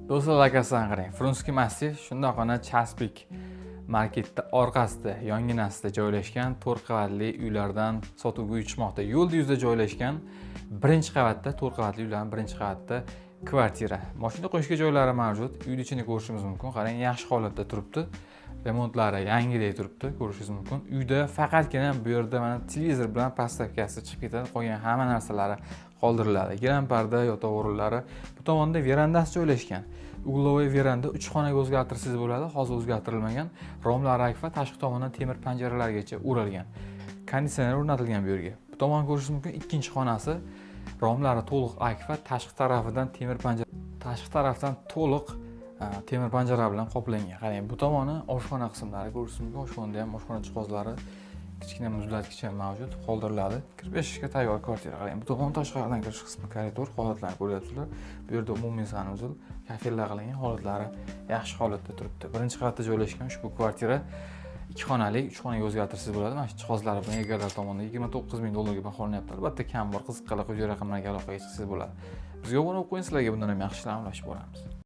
Do'stlar, akasidan qarang. Frunski massив shundoqqina Chaspik marketda orqasida, yonginasida joylashgan 4 qavatli uylardan sotuvga uchmoqda. Yo'l yuzida joylashgan birinchi qavatda, 4 qavatli uylarning birinchi qavatida kvartira. Mashina qo'yishga joylari mavjud. Uyning ichini ko'rishingiz mumkin. Qarang, yaxshi holatda turibdi. Remontlari yangidek turibdi, ko'rishingiz mumkin. Uyda faqatgina bu yerda mana televizor bilan pastavkasi chiqib ketadi, qolgan hamma narsalari qoldiriladi. Gilam parda, yotoq o'rinlari. Bu tomonda verandasi joylashgan. Uglovoy veranda 3 xonaga o'zgartirsangiz bo'ladi. Hozir o'zgartirilmagan. Romlar akfa tashqi tomondan temir panjaralargacha o'ralgan. Konditsioner o'rnatilgan bu yerga. Bu tomonni ko'rishingiz mumkin. Ikkinchi xonasi romlari to'liq akfa, tashqi tarafidan temir panjara, tashqi tarafdan to'liq temir panjara bilan qoplangan. Qarang, bu tomoni oshxona qismlari ko'rishingiz mumkin. Oshxonada ham oshxona jihozlari, kichkina muzlatgich ham mavjud, qoldiriladi. Kirib yashashga tayyor kvartira. Qarang, bu tomon tashqaridan kirish qismi koridor, holatlarni ko'ryapsizlar. Bu yerda umumiy sanuzul, kafellar qilingan, holatlari yaxshi holatda turibdi. Birinchi qavatda joylashgan ushbu kvartira 2 xonali, 3 xonaga o'zgartirsangiz bo'ladi. Mana shu jihozlari bilan egarlar tomonidan $29,000 baholanyapti. Albatta, kam bor qiziqqanlar quyidagi raqamlarga aloqaga chiqsangiz bo'ladi. Bizga obuna bo'lib qo'ying, sizlarga bundan ham yaxshi ishlar ulashib boramiz.